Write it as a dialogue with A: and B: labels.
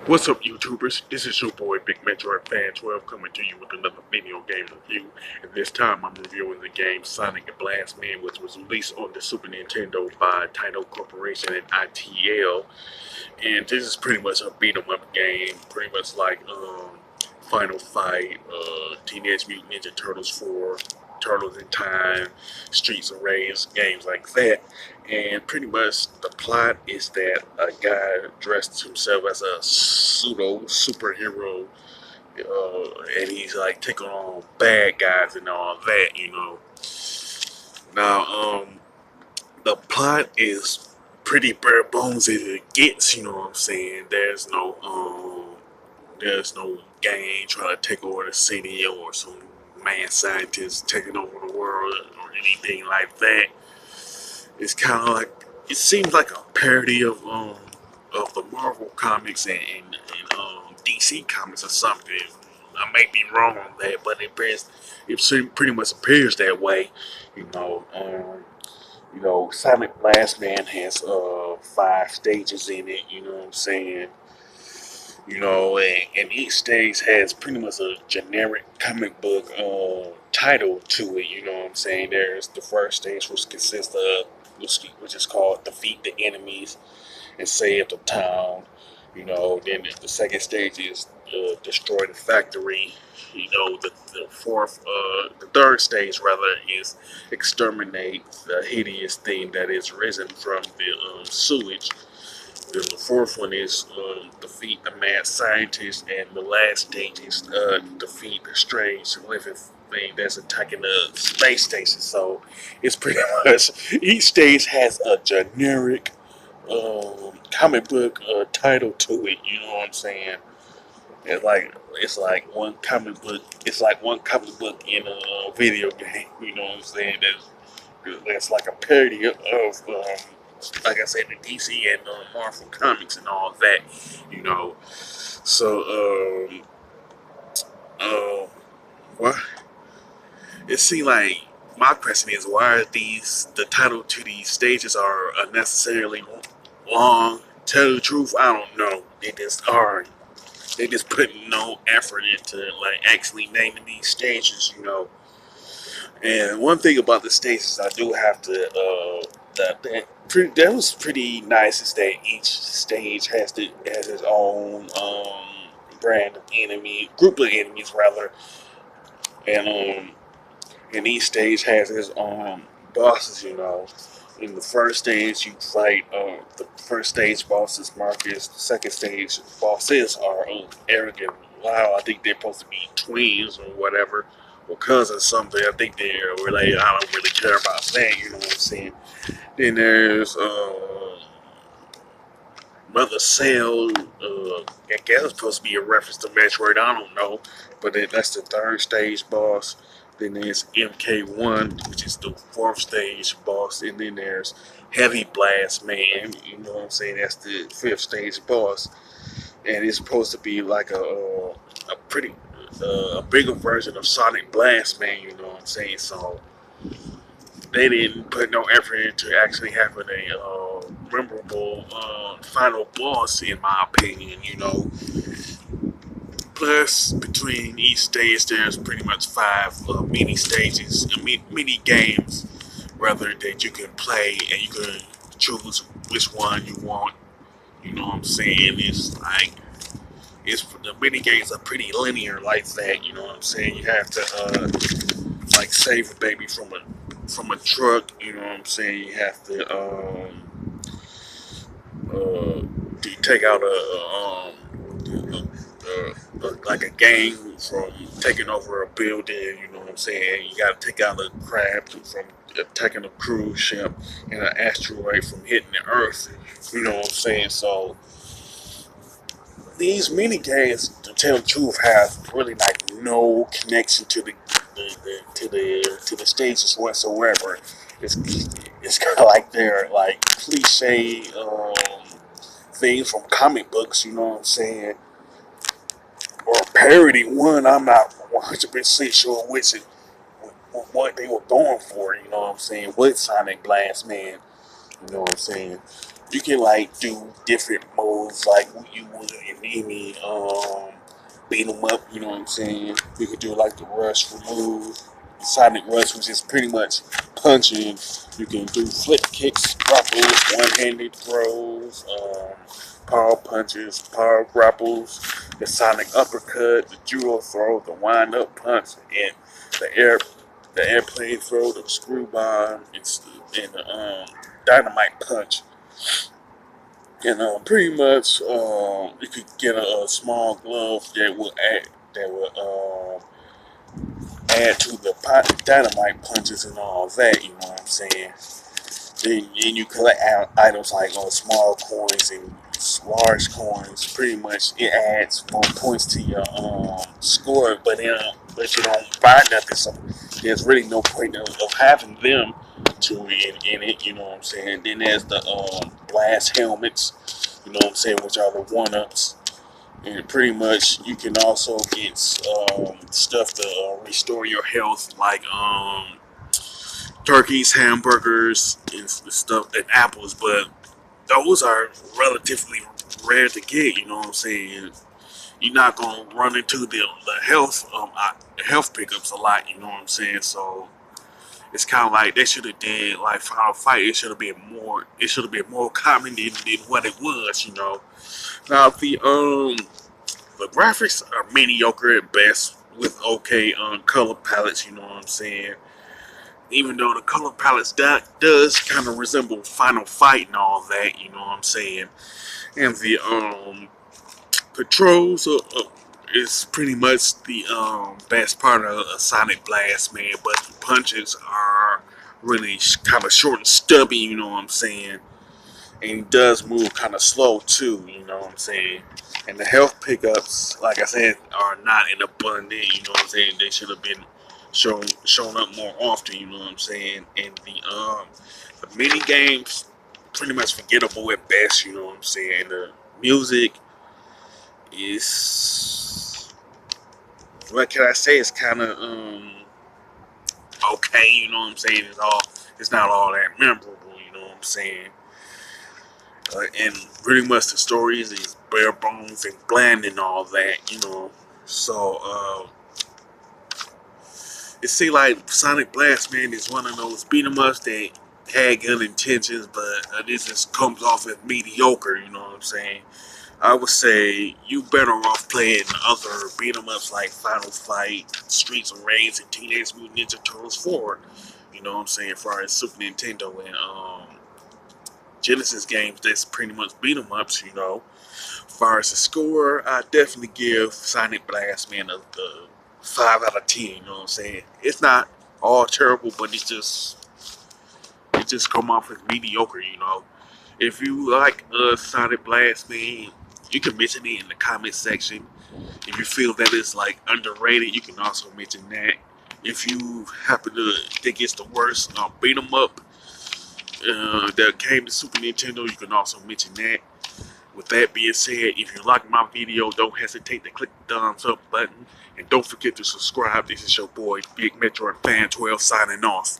A: What's up, YouTubers? This is your boy Big Metroid Fan 12 coming to you with another video game review. And this time I'm reviewing the game Sonic and Blast Man, which was released on the Super Nintendo by Taito Corporation and ITL. And this is pretty much a beat 'em up game, pretty much like Final Fight, Teenage Mutant Ninja Turtles 4, Turtles in Time, Streets of Rage, games like that. And pretty much the plot is that a guy dressed himself as a pseudo superhero, and he's like taking on bad guys and all that. Now, the plot is pretty bare bones as it gets. You know what I'm saying? There's no gang trying to take over the city or some mad scientist taking over the world or anything like that. It's kind of like it seems like a parody of the Marvel comics and DC comics or something. I may be wrong on that, but pretty much appears that way. You know, Sonic Blast Man has 5 stages in it. You know what I'm saying? And each stage has pretty much a generic comic book title to it. You know what I'm saying? There's the first stage, which consists of which is called Defeat the Enemies and Save the Town. Then the second stage is Destroy the Factory. The third stage rather is Exterminate the hideous thing that is risen from the sewage. Then the fourth one is defeat the mad scientist, and the last stage is defeat the strange living thing that's attacking the space station. So it's pretty much each stage has a generic comic book title to it. You know what I'm saying? It's like one comic book. It's like one comic book in a video game. You know what I'm saying? That's like a parody of like I said, the DC and Marvel comics and all that, you know. So, what? It seems like my question is why are the title to these stages are unnecessarily long. Tell the truth, I don't know. They just put no effort into like actually naming these stages. And one thing about the stages, I do have to that was pretty nice is that each stage has its own brand of group of enemies rather, and each stage has its own bosses. In the first stage, you fight the first stage boss is Marcus. The second stage bosses are arrogant. Wow, I think they're supposed to be twins or whatever, or cousins something. I think they're related. I don't really care about that. You know what I'm saying? Then there's Mother Cell. I guess it's supposed to be a reference to Metroid. I don't know, but that's the third stage boss. Then there's MK1, which is the fourth stage boss, and then there's Heavy Blast Man. You know what I'm saying? That's the fifth stage boss, and it's supposed to be like a pretty a bigger version of Sonic Blast Man. You know what I'm saying? So they didn't put no effort into actually having a memorable final boss, in my opinion. Plus, between each stage, there's pretty much 5 mini stages, mini games, rather that you can play, and you can choose which one you want. You know what I'm saying? It's the mini games are pretty linear like that. You know what I'm saying? You have to like save a baby from a truck. You know what I'm saying? You have to take out like a gang from taking over a building. You know what I'm saying? You got to take out a crab from attacking a cruise ship and an asteroid from hitting the Earth. You know what I'm saying? So these mini games, to tell the truth, have really like no connection to the stages whatsoever. It's it's kind of like they're like cliche things from comic books. You know what I'm saying? Or parody one. I'm not 100% sure what they were going for. You know what I'm saying? With Sonic Blast Man. You know what I'm saying? You can like do different moves like you would in any beat 'em up. You know what I'm saying? You could do like the rush move, Sonic Rush, which is pretty much punching. You can do flip kicks, grapples, one-handed throws, power punches, power grapples, the Sonic uppercut, the judo throw, the wind-up punch, and the air, the airplane throw, the screw bomb, and the dynamite punch. And pretty much, you could get a small glove that will add to the dynamite punches and all that. You know what I'm saying? Then you collect items like small coins and large coins. Pretty much, it adds more points to your score, but you don't buy nothing. So there's really no point of having them to in it. You know what I'm saying? Then there's the blast helmets. You know what I'm saying, which are the one-ups. And pretty much, you can also get stuff to restore your health, like turkeys, hamburgers, and stuff, and apples. But those are relatively rare to get. You know what I'm saying? You're not gonna run into the health pickups a lot. You know what I'm saying? So it's kind of like they should have did like Final Fight. It should have been more. It should have been more common than what it was. You know. Now the graphics are mediocre at best with okay color palettes. You know what I'm saying? Even though the color palettes does kind of resemble Final Fight and all that. You know what I'm saying? And the patrols is pretty much the best part of a Sonic Blast, man. But the punches are really kind of short and stubby. You know what I'm saying? And he does move kind of slow too, you know what I'm saying? And the health pickups, like I said, are not in abundance, you know what I'm saying? They should have been shown up more often, you know what I'm saying? And the mini games pretty much forgettable at best, you know what I'm saying? The music is, what can I say? It's kind of okay, you know what I'm saying? It's not all that memorable, you know what I'm saying? And pretty much the stories is bare bones and bland and all that, you know. So it seems like Sonic Blast Man is one of those beat 'em ups that had good intentions, but this just comes off as mediocre. You know what I'm saying? I would say you better off playing other beat 'em ups like Final Fight, Streets of Rage, and Teenage Mutant Ninja Turtles 4. You know what I'm saying? For our Super Nintendo and Genesis games, that's pretty much beat 'em ups. You know. As far as the score, I definitely give Sonic Blast Man a 5 out of 10. You know what I'm saying? It's not all terrible, but it just come off as mediocre. You know, if you like Sonic Blast Man, you can mention it in the comment section. If you feel that it's like underrated, you can also mention that. If you happen to think it's the worst beat 'em up that came to Super Nintendo, you can also mention that. With that being said, if you like my video, don't hesitate to click the thumbs up button. And don't forget to subscribe. This is your boy, Big Metro Fan 12, signing off.